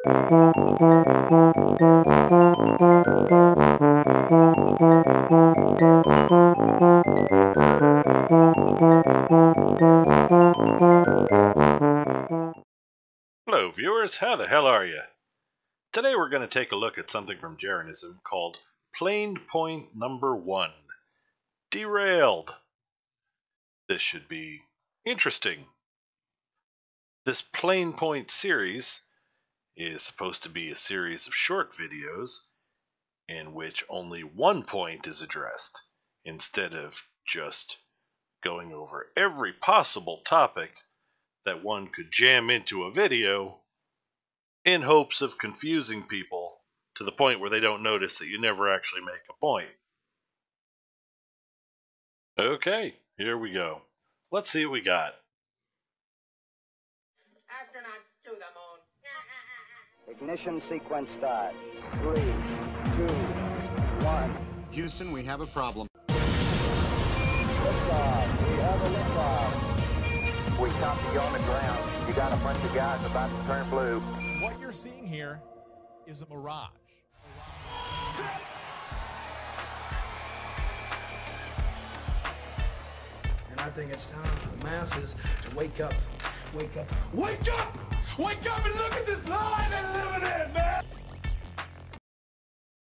Hello viewers, how the hell are you? Today we're going to take a look at something from Jeranism called Planed Point Number 1. Derailed. This should be interesting. This Plane Point series is supposed to be a series of short videos in which only one point is addressed, instead of just going over every possible topic that one could jam into a video in hopes of confusing people to the point where they don't notice that you never actually make a point. Okay, here we go. Let's see what we got. Astronauts to the moon. Ignition sequence start. 3, 2, 1. Houston, we have a problem. Liftoff. We have a liftoff. We copy you on the ground. You got a bunch of guys about to turn blue. What you're seeing here is a mirage. And I think it's time for the masses to wake up. Wake up. Wake up! Wake up and look at this line they're living in, man!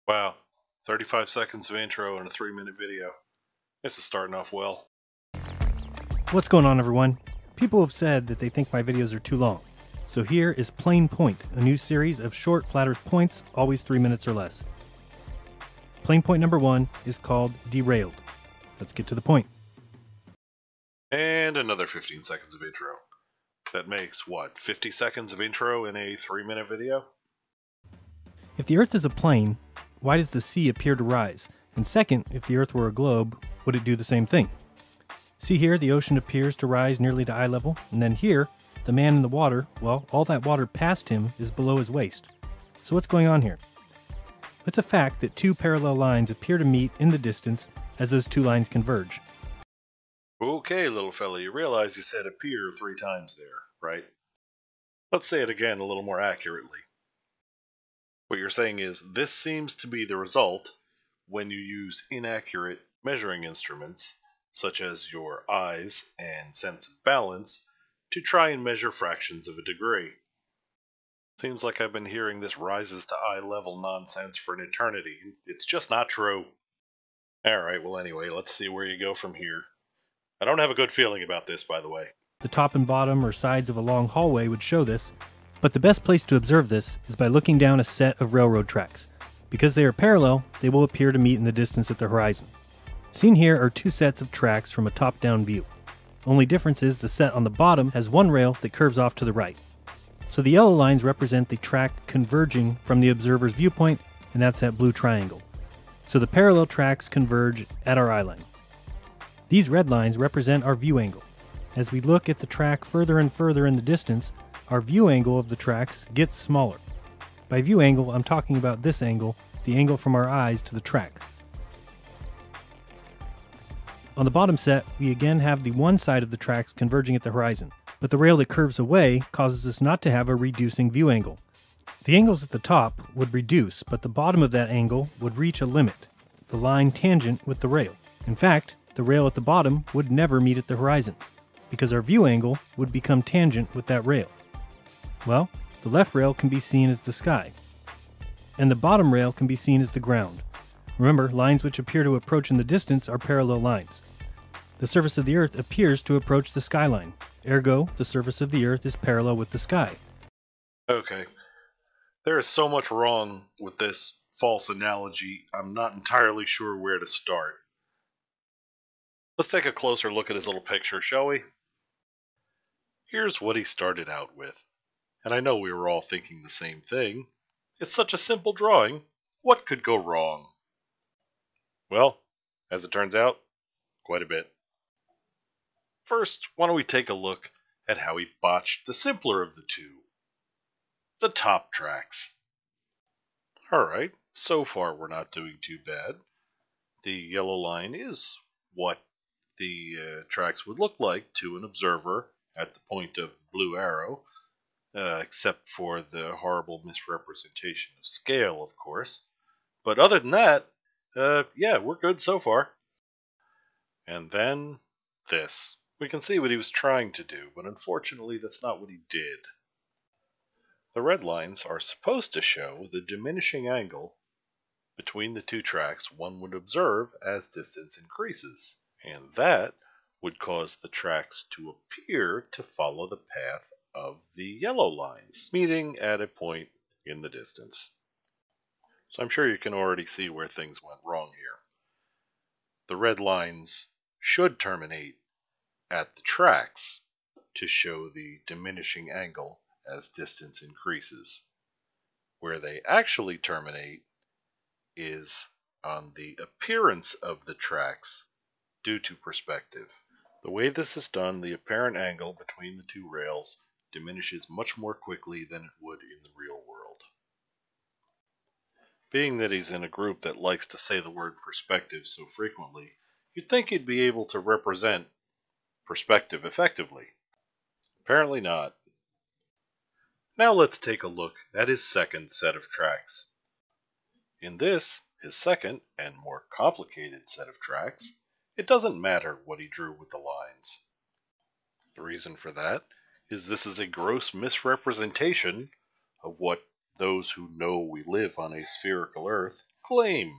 Wow, 35 seconds of intro and a 3-minute video. This is starting off well. What's going on, everyone? People have said that they think my videos are too long. So here is Plane Point, a new series of short, flat Earth points, always 3 minutes or less. Plane Point number 1 is called Derailed. Let's get to the point. And another 15 seconds of intro. That makes, what, 50 seconds of intro in a 3-minute video? If the Earth is a plane, why does the sea appear to rise? And second, if the Earth were a globe, would it do the same thing? See here, the ocean appears to rise nearly to eye level, and then here, the man in the water, well, all that water past him is below his waist. So what's going on here? It's a fact that two parallel lines appear to meet in the distance as those two lines converge. Okay, little fella, you realize you said appear 3 times there, right? Let's say it again a little more accurately. What you're saying is, this seems to be the result when you use inaccurate measuring instruments, such as your eyes and sense of balance, to try and measure fractions of a degree. Seems like I've been hearing this rises to eye level nonsense for an eternity. It's just not true. Alright, well anyway, let's see where you go from here. I don't have a good feeling about this, by the way. The top and bottom or sides of a long hallway would show this, but the best place to observe this is by looking down a set of railroad tracks. Because they are parallel, they will appear to meet in the distance at the horizon. Seen here are 2 sets of tracks from a top-down view. Only difference is the set on the bottom has one rail that curves off to the right. So the yellow lines represent the track converging from the observer's viewpoint, and that's that blue triangle. So the parallel tracks converge at our eye line. These red lines represent our view angle. As we look at the track further and further in the distance, our view angle of the tracks gets smaller. By view angle, I'm talking about this angle, the angle from our eyes to the track. On the bottom set, we again have the one side of the tracks converging at the horizon, but the rail that curves away causes us not to have a reducing view angle. The angles at the top would reduce, but the bottom of that angle would reach a limit, the line tangent with the rail. In fact, the rail at the bottom would never meet at the horizon, because our view angle would become tangent with that rail. Well, the left rail can be seen as the sky, and the bottom rail can be seen as the ground. Remember, lines which appear to approach in the distance are parallel lines. The surface of the Earth appears to approach the skyline. Ergo, the surface of the Earth is parallel with the sky. Okay. There is so much wrong with this false analogy, I'm not entirely sure where to start. Let's take a closer look at his little picture, shall we? Here's what he started out with. And I know we were all thinking the same thing. It's such a simple drawing. What could go wrong? Well, as it turns out, quite a bit. First, why don't we take a look at how he botched the simpler of the two. The top tracks. Alright, so far we're not doing too bad. The yellow line is what the tracks would look like to an observer at the point of the blue arrow. except for the horrible misrepresentation of scale, of course. But other than that, yeah, we're good so far. And then this. We can see what he was trying to do, but unfortunately that's not what he did. The red lines are supposed to show the diminishing angle between the two tracks one would observe as distance increases, and that would cause the tracks to appear to follow the path of the yellow lines, meeting at a point in the distance. So I'm sure you can already see where things went wrong here. The red lines should terminate at the tracks to show the diminishing angle as distance increases. Where they actually terminate is on the appearance of the tracks due to perspective. The way this is done, the apparent angle between the two rails diminishes much more quickly than it would in the real world. Being that he's in a group that likes to say the word perspective so frequently, you'd think he'd be able to represent perspective effectively. Apparently not. Now let's take a look at his second set of tracks. In this, his second and more complicated set of tracks, it doesn't matter what he drew with the lines. The reason for that is this is a gross misrepresentation of what those who know we live on a spherical Earth claim.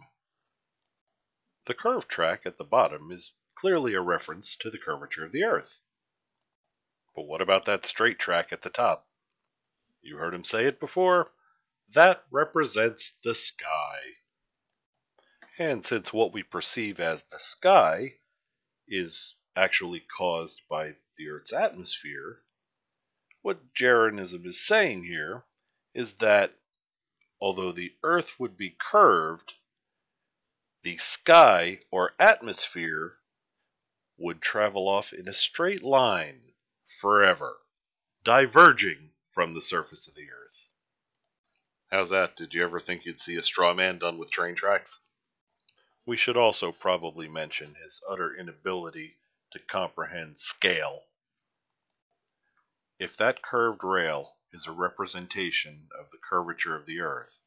The curved track at the bottom is clearly a reference to the curvature of the Earth. But what about that straight track at the top? You heard him say it before. That represents the sky. And since what we perceive as the sky is actually caused by the Earth's atmosphere, what Jeranism is saying here is that although the Earth would be curved, the sky or atmosphere would travel off in a straight line forever, diverging from the surface of the Earth. How's that? Did you ever think you'd see a straw man done with train tracks? We should also probably mention his utter inability to comprehend scale. If that curved rail is a representation of the curvature of the Earth,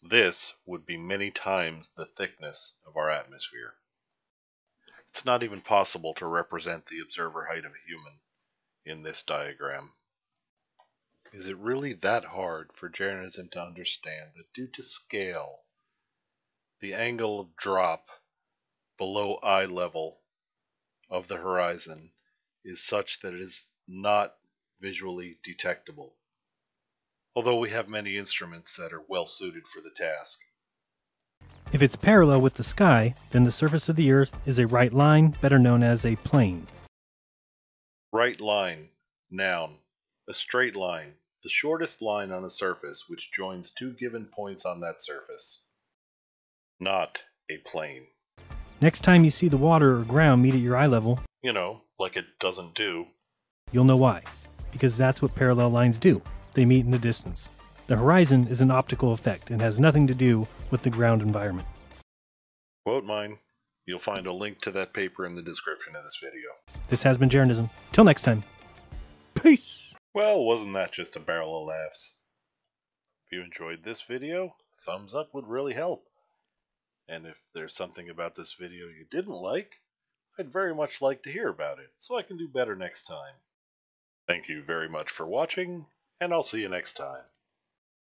this would be many times the thickness of our atmosphere. It's not even possible to represent the observer height of a human in this diagram. Is it really that hard for Jeranism to understand that due to scale, the angle of drop below eye level of the horizon is such that it is not visually detectable, although we have many instruments that are well suited for the task? If it's parallel with the sky, then the surface of the Earth is a right line, better known as a plane. Right line, noun. A straight line, the shortest line on a surface which joins two given points on that surface. Not a plane. Next time you see the water or ground meet at your eye level, You know, like it doesn't do. you'll know why. Because that's what parallel lines do. They meet in the distance. The horizon is an optical effect and has nothing to do with the ground environment. Quote mine. You'll find a link to that paper in the description of this video. This has been Jeranism. Till next time. Peace! Well, wasn't that just a barrel of laughs? If you enjoyed this video, thumbs up would really help. And if there's something about this video you didn't like, I'd very much like to hear about it, so I can do better next time. Thank you very much for watching, and I'll see you next time.